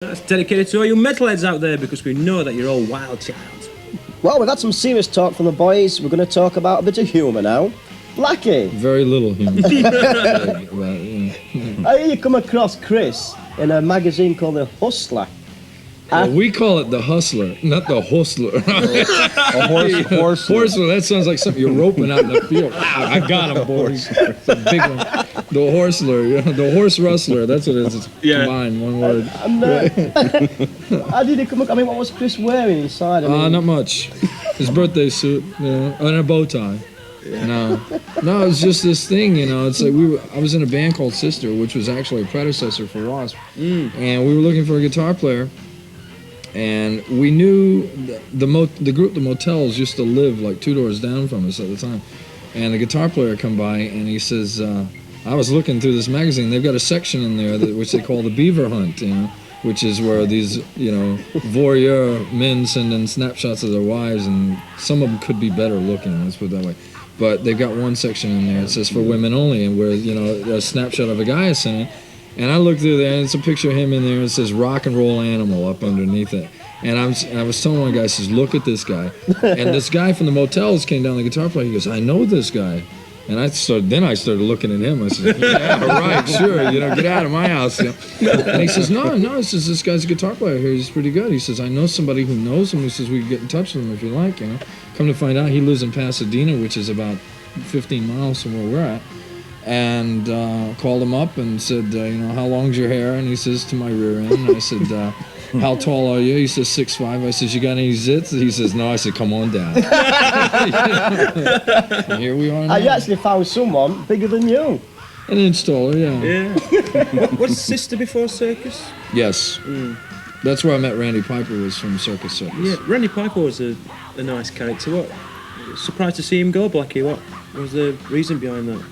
That's dedicated to all you metalheads out there because we know that you're all wild child. Well, we've had some serious talk from the boys. We're going to talk about a bit of humour now. Blackie. Very little humour. I hear you come across Chris in a magazine called The Hustler. We call it the Hustler, not the Hustler. A Horsler, that sounds like something you're roping out in the field. I got him, boys. It's a big one. The Horsler, the Horse Rustler, that's what it is. It's combined, one word. How did he come up? I mean, what was Chris wearing inside? Not much. His birthday suit, and a bow tie. No, it was just this thing, It's like I was in a band called Sister, which was actually a predecessor for W.A.S.P. And we were looking for a guitar player. And we knew the group, the Motels, used to live like 2 doors down from us at the time. And the guitar player come by and he says, I was looking through this magazine. They've got a section in there which they call the Beaver Hunt, which is where these, voyeur men send in snapshots of their wives, and some of them could be better looking, let's put it that way. But they've got one section in there. It says for women only, and where, a snapshot of a guy is sent in. And I looked through there, and it's a picture of him in there, and it says rock and roll animal up underneath it. And I was telling one guy, I says, look at this guy. And this guy from the Motels came down, the guitar player, he goes, I know this guy. And I started looking at him. I said, yeah, right, sure, get out of my house. And he says, no, he says, this guy's a guitar player here, he's pretty good. He says, I know somebody who knows him. He says, we can get in touch with him if you like, Come to find out, he lives in Pasadena, which is about 15 miles from where we're at. And called him up and said, how long's your hair? And he says, to my rear end. And I said, how tall are you? He says, 6'5". I says, you got any zits? He says, no. I said, come on down. And here we are now. You actually found someone bigger than you. An installer, yeah. Was Sister before Circus? Yes. That's where I met Randy Piper, was from Circus. Yeah, Randy Piper was a nice character. What? Surprised to see him go, Blackie. What was the reason behind that?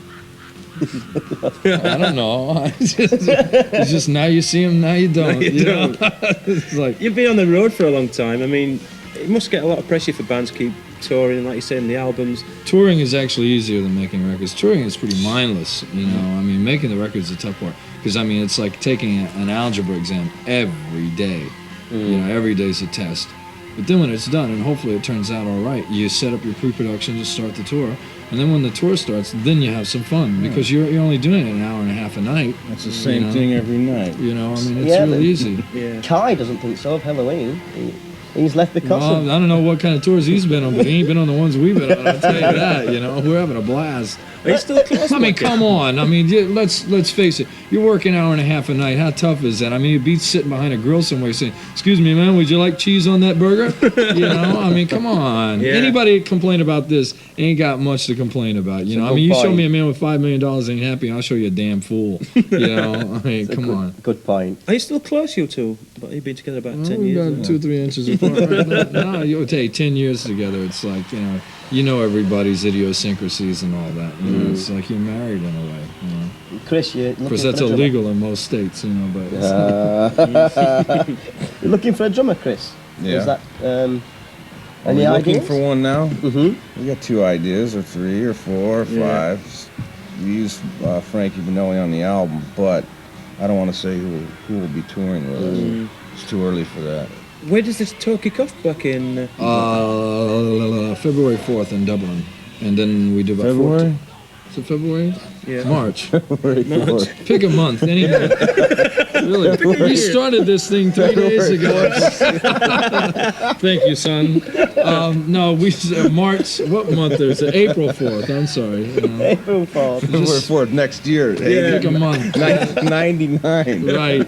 I don't know. It's just now you see him, now you don't. You don't. It's like, you've been on the road for a long time. I mean, it must get a lot of pressure for bands to keep touring, like you say, in the albums. Touring is actually easier than making records. Touring is pretty mindless, I mean, making the records is the tough part. Because, I mean, it's like taking an algebra exam every day. Every day's a test. But then when it's done, and hopefully it turns out all right, you set up your pre-production to start the tour. And then when the tour starts, then you have some fun, because you're only doing it an hour and a half a night. It's the same thing every night. I mean, it's really easy. Yeah. Kai doesn't think so of Halloween. He's left because of... I don't know what kind of tours he's been on, but he ain't been on the ones we've been on, I'll tell you that, We're having a blast. Are you still close? I mean, come on. I mean, let's face it. You're working an hour and a half a night. How tough is that? I mean, you'd be sitting behind a grill somewhere saying, excuse me, man, would you like cheese on that burger? I mean, come on. Yeah. Anybody complain about this ain't got much to complain about. I mean, you show me a man with $5 million ain't happy, I'll show you a damn fool. I mean, come on. Good point. Are you still close, you two? But you've been together about 10 years. About 2 or 3 inches apart. No, you'll take 10 years together. It's like, everybody's idiosyncrasies and all that. It's like you're married in a way. Chris, of course, that's illegal in most states, but. You're looking for a drummer, Chris? Yeah. Is that any ideas? Looking for one now? Mm-hmm. We got 2 ideas, or 3, or 4, or 5. We used Frankie Benelli on the album, but I don't want to say who will be touring with us. It's too early for that. Where does this tour kick off? Back in February 4th in Dublin, and then we do about February. 14. Is it February? Yeah. March. February 4th. Pick a month. Any month. Really? We started this thing 3 days ago. Thank you, son. No, March. What month is it? April 4th. I'm sorry. April 4th. February 4th next year. Pick a month. 99. Right.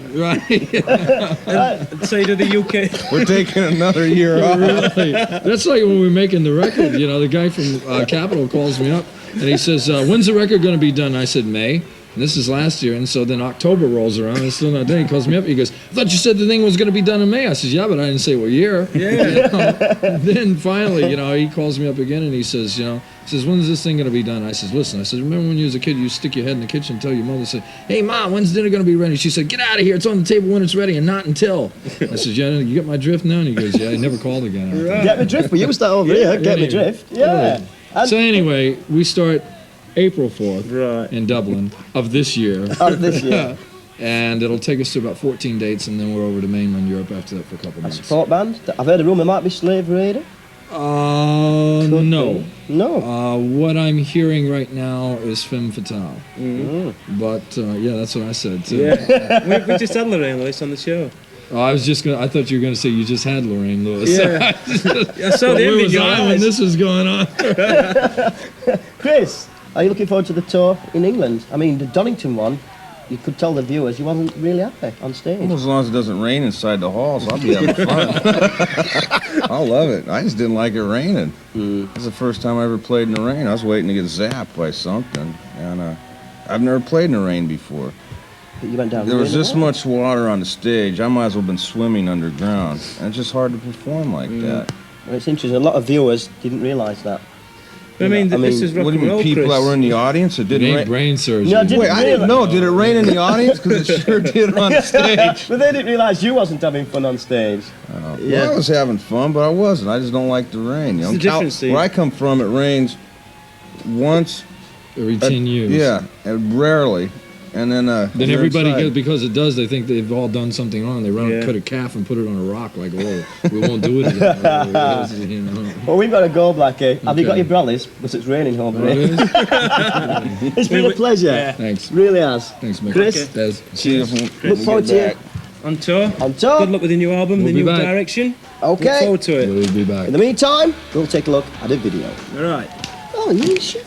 say to the UK. We're taking another year off. Really? That's like when we're making the record. The guy from Capitol calls me up. And he says, when's the record going to be done? I said, May. And this is last year. And so then October rolls around and it's still not done. He calls me up. He goes, I thought you said the thing was going to be done in May. I says, yeah, but I didn't say what year. Yeah. Then finally, he calls me up again and he says, when's this thing going to be done? I says, listen, remember when you was a kid, you stick your head in the kitchen and tell your mother, say, hey, Mom, when's dinner going to be ready? She said, get out of here. It's on the table when it's ready and not until. I says, yeah, you get my drift now? And he goes, yeah, he never called again. Right. Get me drift. We used that over here. Get me drift. Yeah. So anyway, we start April 4th in Dublin of this year. And it'll take us to about 14 dates, and then we're over to mainland Europe after that for a couple A months. support band? I've heard a rumour might be Slave Raider. No. No. What I'm hearing right now is Femme Fatale. But yeah, that's what I said too. Yeah. we just had Lorraine Lewis on the show. Oh, I thought you were going to say you just had Lorraine Lewis. Yeah. I saw the Where end in was your I when eyes. this was going on? Chris, are you looking forward to the tour in England? I mean, the Donington one, you could tell the viewers you wasn't really happy on stage. Well, as long as it doesn't rain inside the halls, I'll be having fun. I'll love it. I just didn't like it raining. This is the first time I ever played in the rain. I was waiting to get zapped by something, and I've never played in the rain before. But you went down. There was really this well. much water on the stage. I might as well have been swimming underground, and it's just hard to perform like that. Well, it's interesting. A lot of viewers didn't realise that. I mean, I this mean, is rock What do and you mean, roll, people Chris. that were in the audience? It It didn't ain't rain. brain surgery. No, did Wait, it I didn't really? know. Did it rain in the audience? Because it sure did on stage. But they didn't realise you wasn't having fun on stage. Well, I was having fun, but I wasn't. I just don't like the rain. You know, It's the difference, Steve. where I come from, it rains once. Every 10 years. Yeah, and rarely. And then Then you're everybody inside. gets, because it does, they think they've all done something wrong. They run Yeah. cut a calf and put it on a rock, like, oh, we won't do it again. You know. Well, we've got to go, Blackie. Have you got Okay. your brallies? Because it's raining home Oh, it here. is? It's been a pleasure. Yeah. Thanks. Really has. Thanks, Mick. Chris? Des. See you when Look we forward get to back. On tour. On tour. Good luck with the new album, We'll the be new back. direction. Look Okay. forward to it. We'll be back. In the meantime, we'll take a look at a video. All right. Oh, you should.